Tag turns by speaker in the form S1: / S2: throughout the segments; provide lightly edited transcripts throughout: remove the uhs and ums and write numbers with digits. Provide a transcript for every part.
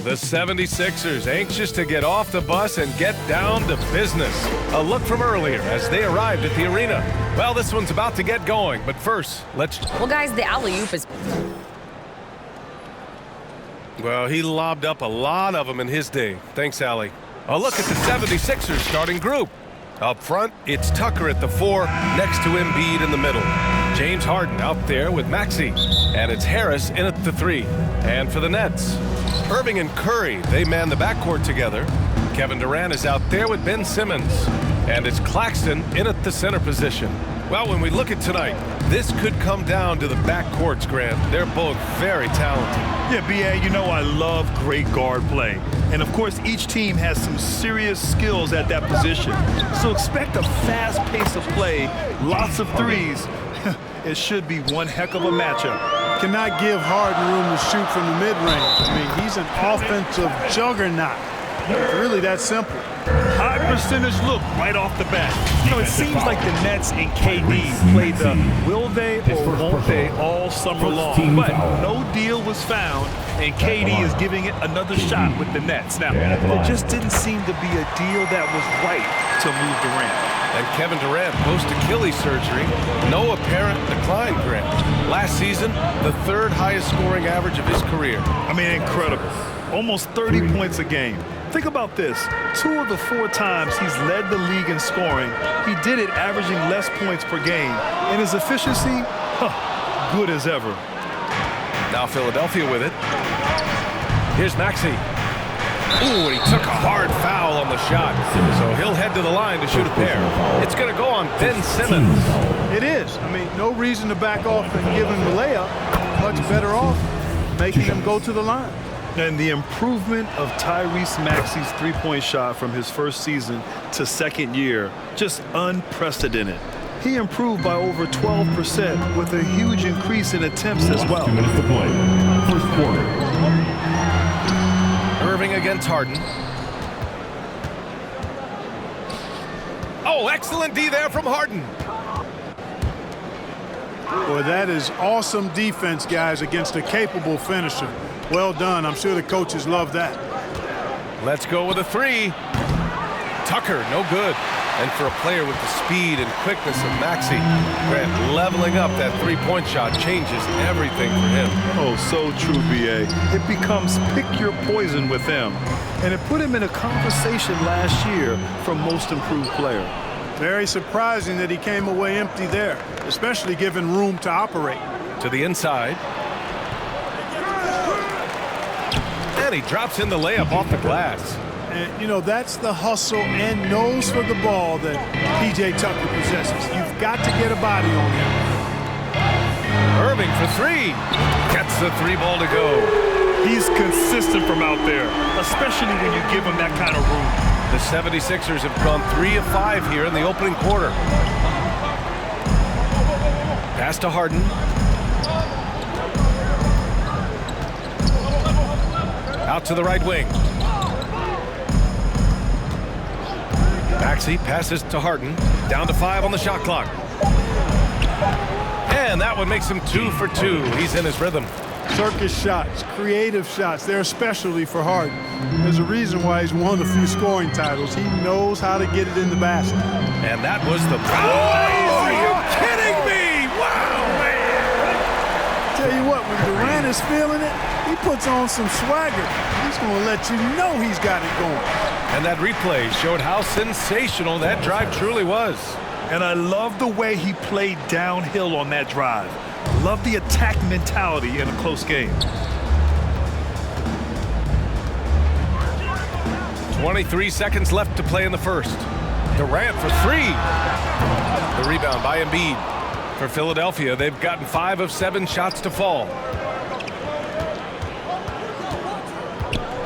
S1: The 76ers anxious to get off the bus and get down to business. A look from earlier as they arrived at the arena. Well, this one's about to get going, but first, let's...
S2: Well, guys, the alley-oop is...
S1: Well, he lobbed up a lot of them in his day. Thanks, Allie. A look at the 76ers starting group. Up front, it's Tucker at the 4, next to Embiid in the middle. James Harden out there with Maxey. And it's Harris in at the 3. And for the Nets, Irving and Curry, they man the backcourt together. Kevin Durant is out there with Ben Simmons. And it's Claxton in at the center position. Well, when we look at tonight, this could come down to the backcourts, Grant. They're both very talented.
S3: Yeah, B.A., you know I love great guard play. And, of course, each team has some serious skills at that position. So expect a fast pace of play, lots of threes. It should be one heck of a matchup.
S4: Cannot give Harden room to shoot from the mid-range. I mean, he's an offensive juggernaut. It's really that simple.
S3: High percentage look right off the bat. You know, it seems like the Nets and KD played the will they or won't they all summer long. But no deal was found, and KD is giving it another shot with the Nets. Now, there just didn't seem to be a deal that was right to move Durant.
S1: And Kevin Durant post-Achilles surgery, no apparent decline, Grant. Last season, the 3rd highest scoring average of his career.
S3: I mean, incredible. Almost 30 points a game. Think about this. 2 of the 4 times he's led the league in scoring, he did it averaging less points per game. And his efficiency, good as ever.
S1: Now Philadelphia with it. Here's Maxey. Ooh, and he took a hard foul on the shot. So he'll head to the line to shoot a pair. It's going to go on Ben Simmons.
S4: It is. I mean, no reason to back off and give him the layup. Much better off making him go to the line.
S3: And the improvement of Tyrese Maxey's three-point shot from his first season to second year, just unprecedented. He improved by over 12% with a huge increase in attempts as well.
S5: 2 minutes to play. First quarter.
S1: Irving against Harden. Oh, excellent D there from Harden.
S4: Boy, that is awesome defense, guys, against a capable finisher. Well done. I'm sure the coaches love that.
S1: Let's go with a 3. Tucker, no good. And for a player with the speed and quickness of Maxey, Grant, leveling up that three-point shot changes everything for him.
S3: Oh, so true, B.A. It becomes pick your poison with him. And it put him in a conversation last year for most improved player.
S4: Very surprising that he came away empty there, especially given room to operate.
S1: To the inside. And he drops in the layup off the glass.
S4: And, you know, that's the hustle and nose for the ball that P.J. Tucker possesses. You've got to get a body on him.
S1: Irving for 3. Gets the 3 ball to go.
S3: He's consistent from out there, especially when you give him that kind of room.
S1: The 76ers have gone 3 of 5 here in the opening quarter. Pass to Harden. Out to the right wing. Maxey passes to Harden. Down to 5 on the shot clock. And that one makes him 2 for 2. He's in his rhythm.
S4: Circus shots, creative shots, they're a specialty for Harden. There's a reason why he's won a few scoring titles. He knows how to get it in the basket.
S1: And that was the... Oh, are you kidding me? Wow, man.
S4: Tell you what, when Durant is feeling it, he puts on some swagger. He's going to let you know he's got it going.
S1: And that replay showed how sensational that drive truly was.
S3: And I love the way he played downhill on that drive. Love the attack mentality in a close game.
S1: 23 seconds left to play in the first. Durant for 3. The rebound by Embiid. For Philadelphia, they've gotten 5 of 7 shots to fall.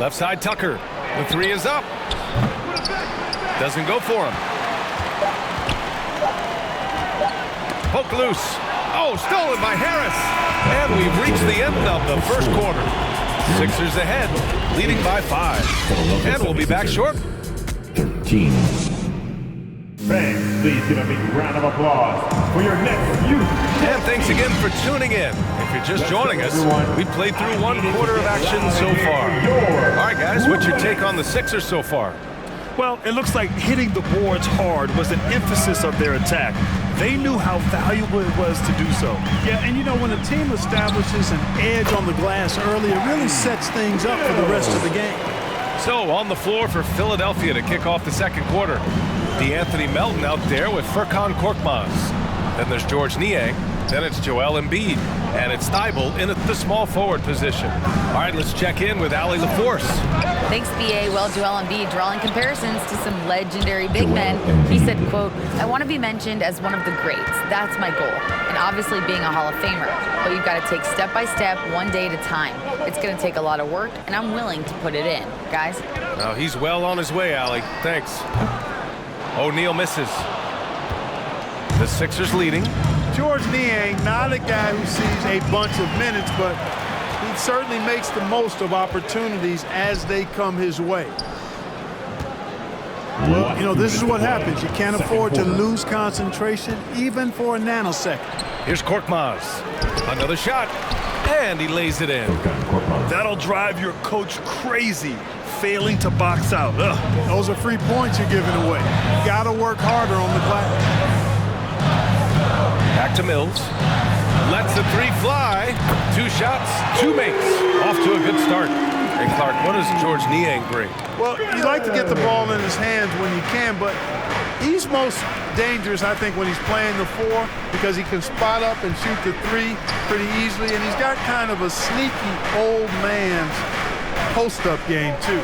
S1: Left side, Tucker. The 3 is up. Doesn't go for him. Poke loose. Oh, stolen by Harris. And we've reached the end of the first quarter. Sixers ahead, leading by 5. And we'll be back short.
S5: 13. Fans, please give a big round of applause for your next youth.
S1: And thanks again for tuning in. If you're just joining us, we played through one quarter of action so far. All right, guys, what's your take on the Sixers so far?
S3: Well, it looks like hitting the boards hard was an emphasis of their attack. They knew how valuable it was to do so.
S4: Yeah, and you know, when a team establishes an edge on the glass early, it really sets things up for the rest of the game.
S1: So, on the floor for Philadelphia to kick off the second quarter. D'Anthony Melton out there with Furkan Korkmaz. Then there's George Niang. Then it's Joel Embiid. And it's Thibault in the small forward position. All right, let's check in with Allie LaForce.
S2: Thanks, B.A. Well, Joel Embiid drawing comparisons to some legendary big men. He said, quote, "I want to be mentioned as one of the greats. That's my goal. And obviously being a Hall of Famer. But you've got to take step by step, one day at a time. It's going to take a lot of work, and I'm willing to put it in." Guys?
S1: Now, he's well on his way, Allie. Thanks. O'Neal misses. The Sixers leading.
S4: George Niang, not a guy who sees a bunch of minutes, but he certainly makes the most of opportunities as they come his way. Well, you know, this is what happens. You can't afford to lose concentration even for a nanosecond.
S1: Here's Korkmaz. Another shot. And he lays it in.
S3: That'll drive your coach crazy, failing to box out. Ugh.
S4: Those are free points you're giving away. You got to work harder on the glass.
S1: Back to Mills. Lets the three fly. 2 shots, 2 makes. Off to a good start. Hey, Clark, what does George Niang bring?
S4: Well, you like to get the ball in his hands when you can, but he's most dangerous, I think, when he's playing the 4 because he can spot up and shoot the 3 pretty easily, and he's got kind of a sneaky old man's post-up game, too.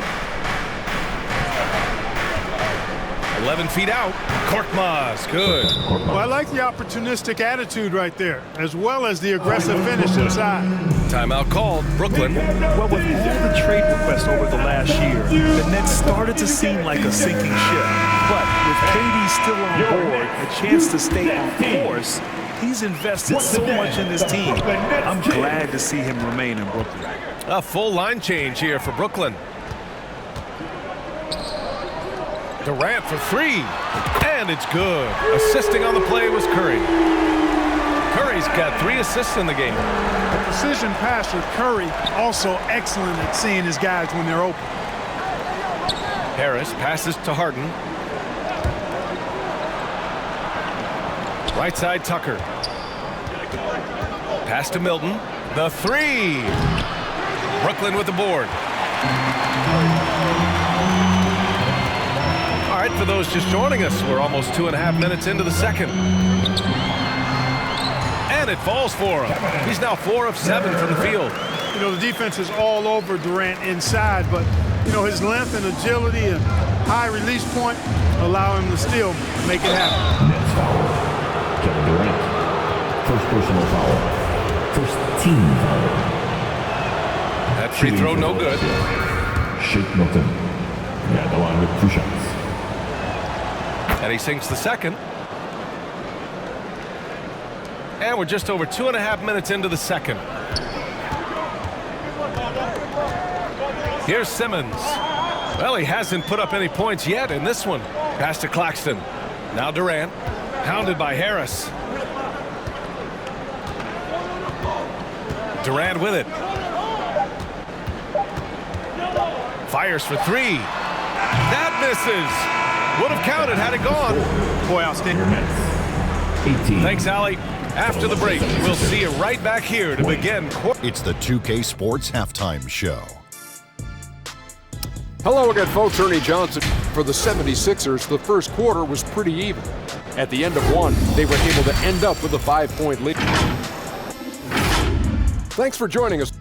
S1: 11 feet out. Korkmaz, good.
S4: Well, I like the opportunistic attitude right there, as well as the aggressive finish inside.
S1: Timeout called. Brooklyn.
S3: Well, with all the trade requests over the last year, the Nets started to seem like a sinking ship. But with KD still on board, a chance to stay on course, he's invested so much in this team. I'm glad to see him remain in Brooklyn.
S1: A full line change here for Brooklyn. Durant for 3, and it's good. Assisting on the play was Curry. Curry's got 3 assists in the game.
S4: The precision passer, Curry, also excellent at seeing his guys when they're open.
S1: Harris passes to Harden. Right side, Tucker. Pass to Milton. The 3. Brooklyn with the board. All right, for those just joining us, we're almost 2.5 minutes into the second. And it falls for him. He's now 4 of 7 from the field.
S4: You know, the defense is all over Durant inside, but, you know, his length and agility and high release point allow him to still make it happen.
S5: Next foul. Kevin Durant. First personal foul. First team foul.
S1: That free throw no good.
S5: Shake Milton. Yeah, the line with 2 shots.
S1: And he sinks the second. And we're just over 2.5 minutes into the second. Here's Simmons. Well, he hasn't put up any points yet in this one. Pass to Claxton. Now Durant. Pounded by Harris. Durant with it. Fires for 3. That misses. Would have counted had it gone.
S4: Boy, outstanding.
S5: 18.
S1: Thanks, Allie. After the break, we'll see you right back here to begin.
S6: It's the 2K Sports Halftime Show.
S7: Hello again, folks. Ernie Johnson. For the 76ers, the first quarter was pretty even. At the end of one, they were able to end up with a 5-point lead. Thanks for joining us.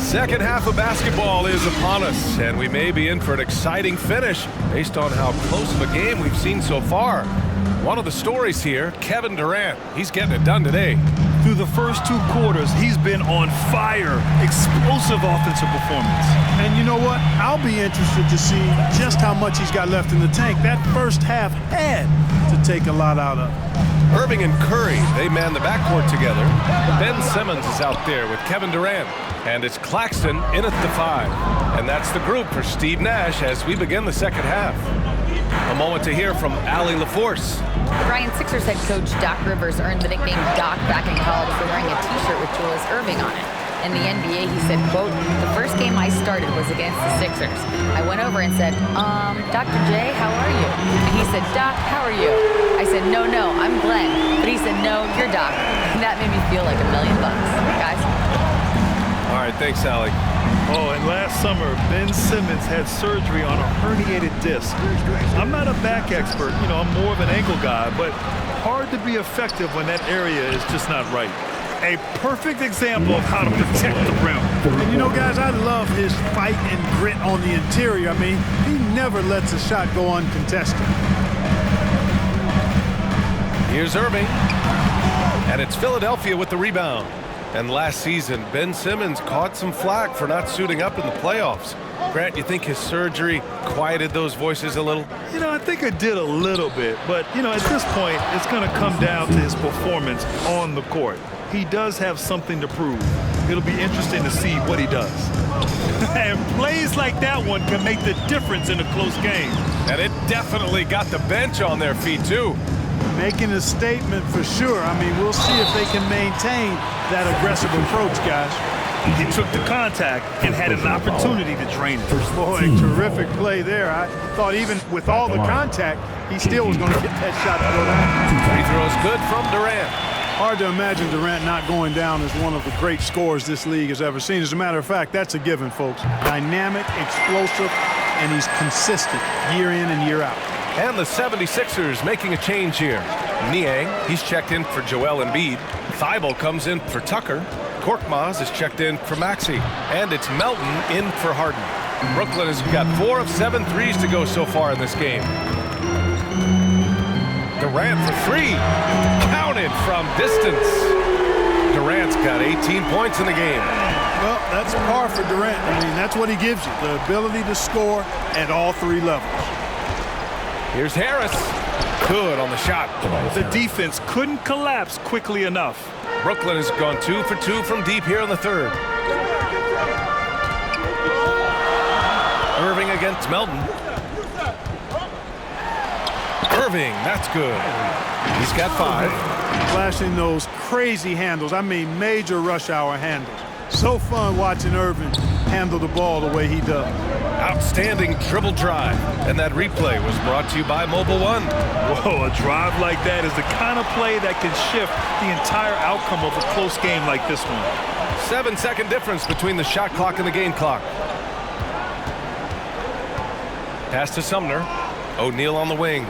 S1: Second half of basketball is upon us, and we may be in for an exciting finish based on how close of a game we've seen so far. One of the stories here, Kevin Durant. He's getting it done today.
S3: Through the first 2 quarters, he's been on fire. Explosive offensive performance.
S4: And you know what? I'll be interested to see just how much he's got left in the tank. That first half had to take a lot out of.
S1: Irving and Curry, they man the backcourt together. Ben Simmons is out there with Kevin Durant. And it's Claxton in at the 5. And that's the group for Steve Nash as we begin the second half. A moment to hear from Allie LaForce.
S2: Brian Sixers head coach Doc Rivers earned the nickname Doc back in college for wearing a t-shirt with Julius Irving on it. In the NBA, he said, quote, "The first game I started was against the Sixers. I went over and said, Dr. J, how are you?" And he said, "Doc, how are you?" I said, no, I'm Glenn." But he said, "No, you're Doc." And that made me feel like $1 million, guys.
S1: All right, thanks, Allie.
S3: Oh, and last summer, Ben Simmons had surgery on a herniated disc. I'm not a back expert, I'm more of an ankle guy, but hard to be effective when that area is just not right. A perfect example of how to protect the rim.
S4: And guys, I love his fight and grit on the interior. I mean, he never lets a shot go uncontested.
S1: Here's Irving. And it's Philadelphia with the rebound. And last season, Ben Simmons caught some flack for not suiting up in the playoffs. Grant, you think his surgery quieted those voices a little?
S3: I think it did a little bit. But, at this point, it's going to come down to his performance on the court. He does have something to prove. It'll be interesting to see what he does. And plays like that one can make the difference in a close game.
S1: And it definitely got the bench on their feet, too.
S4: Making a statement for sure. I mean, we'll see if they can maintain that aggressive approach, guys.
S3: He took the contact and had an opportunity to drain it.
S4: Boy, terrific play there. I thought even with all the contact, he still was going to get that shot to go down.
S1: Free throw's good from Durant.
S4: Hard to imagine Durant not going down as one of the great scorers this league has ever seen. As a matter of fact, that's a given, folks. Dynamic, explosive, and he's consistent year in and year out.
S1: And the 76ers making a change here. Niang, he's checked in for Joel Embiid. Thibault comes in for Tucker. Korkmaz is checked in for Maxey. And it's Melton in for Harden. Brooklyn has got 4 of 7 threes to go so far in this game. Durant for 3. Counted from distance. Durant's got 18 points in the game.
S4: Well, that's par for Durant. I mean, that's what he gives you, the ability to score at all 3 levels.
S1: Here's Harris. Good on the shot.
S3: The defense couldn't collapse quickly enough.
S1: Brooklyn has gone 2 for 2 from deep here in the third. Irving against Melton. Irving, that's good. He's got 5.
S4: Flashing those crazy handles. I mean, major rush hour handles. So fun watching Irving handle the ball the way he does.
S1: Outstanding dribble drive. And that replay was brought to you by Mobile One.
S3: Whoa, a drive like that is the kind of play that can shift the entire outcome of a close game like this one.
S1: 7-second difference between the shot clock and the game clock. Pass to Sumner. O'Neal on the wing.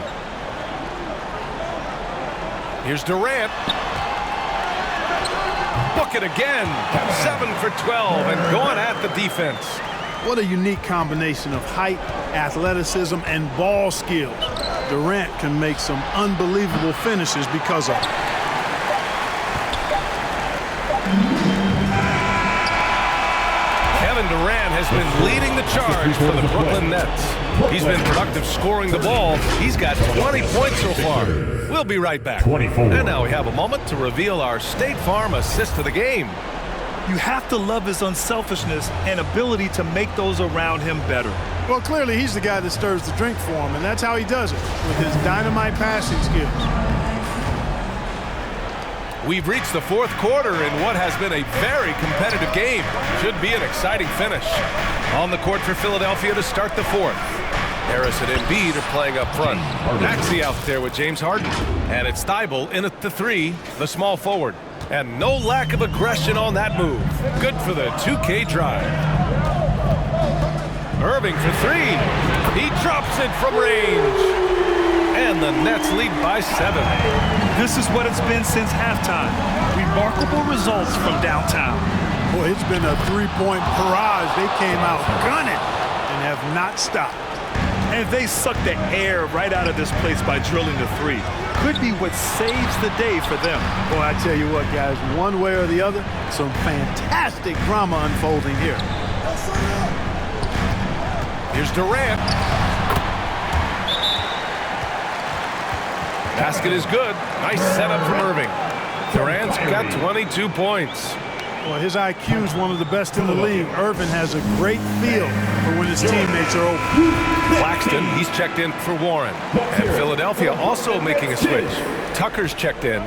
S1: Here's Durant. Book it again. 7 for 12 and going at the defense.
S4: What a unique combination of height, athleticism, and ball skills. Durant can make some unbelievable finishes because of it.
S1: Kevin Durant has been leading the charge for the Brooklyn Nets. He's been productive scoring the ball. He's got 20 points so far. We'll be right back.
S5: 24.
S1: And now we have a moment to reveal our State Farm assist of the game.
S3: You have to love his unselfishness and ability to make those around him better.
S4: Well, clearly he's the guy that stirs the drink for him, and that's how he does it, with his dynamite passing skills.
S1: We've reached the fourth quarter in what has been a very competitive game. Should be an exciting finish. On the court for Philadelphia to start the fourth. Harris and Embiid are playing up front. Maxey out there with James Harden. And it's Thibault in at the 3, the small forward. And no lack of aggression on that move. Good for the 2K drive. Irving for 3. He drops it from range. And the Nets lead by 7.
S3: This is what it's been since halftime. Remarkable results from downtown.
S4: Boy, it's been a 3-point barrage. They came out gunning and have not stopped.
S3: And they suck the air right out of this place by drilling the three. Could be what saves the day for them.
S4: Boy, I tell you what, guys, one way or the other, some fantastic drama unfolding here.
S1: Here's Durant. Basket is good. Nice setup from Irving. Durant's got 22 points.
S4: Well, his IQ is one of the best in the league. Irvin has a great feel for when his teammates are open.
S1: Claxton, he's checked in for Warren. And Philadelphia also making a switch. Tucker's checked in.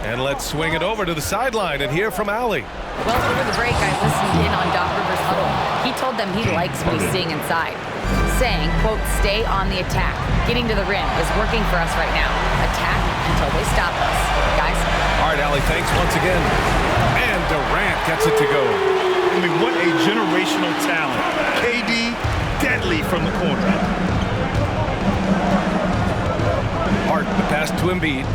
S1: And let's swing it over to the sideline and hear from Allie.
S2: Well, over the break, I listened in on Doc Rivers' huddle. He told them he likes what he's seeing inside, saying, quote, stay on the attack. Getting to the rim is working for us right now. Attack until they stop us. Guys?
S1: All right, Allie, thanks once again. And Durant gets it to go.
S3: I mean, what a generational talent. KD, deadly from the corner.
S1: Hart, the pass to Embiid.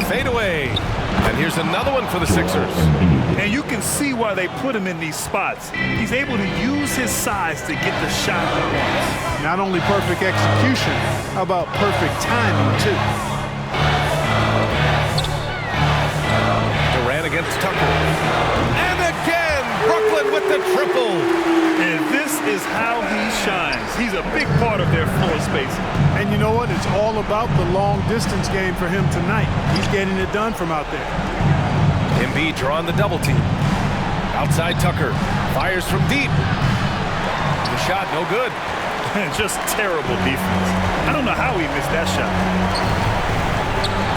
S1: Fade away. And here's another one for the Sixers.
S3: And you can see why they put him in these spots. He's able to use his size to get the shot he wants.
S4: Not only perfect execution, how about perfect timing, too?
S1: Durant against Tucker. And again, Brooklyn with the triple.
S3: And this is how he shines. He's a big part of their floor spacing.
S4: And you know what? It's all about the long distance game for him tonight. He's getting it done from out there.
S1: Embiid drawing the double team. Outside Tucker. Fires from deep. The shot no good.
S3: Just terrible defense. I don't know how he missed that shot.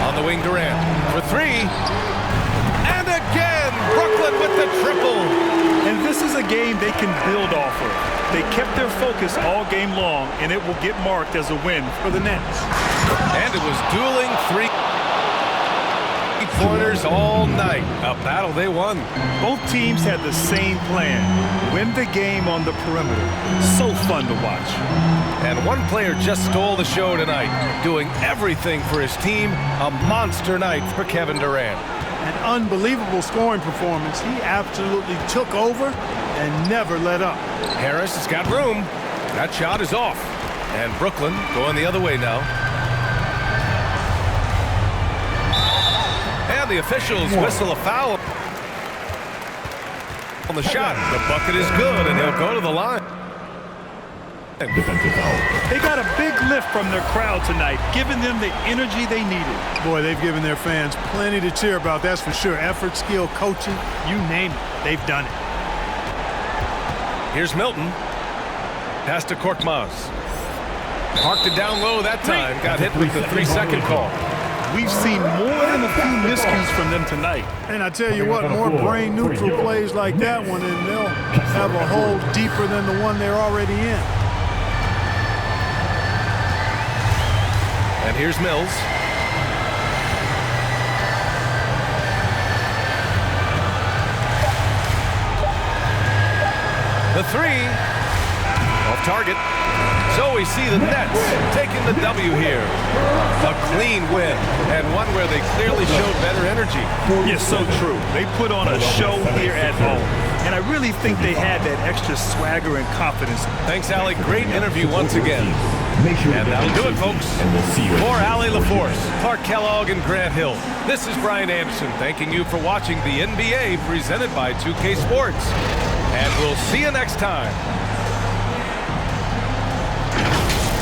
S1: On the wing, Durant for three. And again, Brooklyn with the triple.
S3: And this is a game they can build off of. They kept their focus all game long, and it will get marked as a win for the Nets.
S1: And it was dueling three-pointers all night. A battle they won.
S3: Both teams had the same plan. Win the game on the perimeter. So fun to watch.
S1: And one player just stole the show tonight, doing everything for his team. A monster night for Kevin Durant.
S4: An unbelievable scoring performance. He absolutely took over and never let up.
S1: Harris has got room. That shot is off. And Brooklyn going the other way now. And the officials whistle a foul on the shot. The bucket is good, and he'll go to the line.
S5: Defensive foul.
S3: They got a big lift from their crowd tonight, giving them the energy they needed.
S4: Boy, they've given their fans plenty to cheer about, that's for sure. Effort, skill, coaching, you name it, they've done it.
S1: Here's Milton. Pass to Korkmaz. Parked it down low that time. Got hit with the 3-second call.
S3: We've seen more than a few miscues from them tonight.
S4: And I tell you what, more brain-neutral plays like that one, and they'll have a hole deeper than the one they're already in.
S1: And here's Mills. The three. Off target. So we see the Nets taking the W here. A clean win, and one where they clearly showed better energy.
S3: Yes, so true. They put on a show here at home, and I really think they had that extra swagger and confidence.
S1: Thanks, Allie. Great interview once again. And that'll do it, folks. For Allie LaForce, Clark Kellogg, and Grant Hill, this is Brian Anderson thanking you for watching the NBA presented by 2K Sports. And we'll see you next time.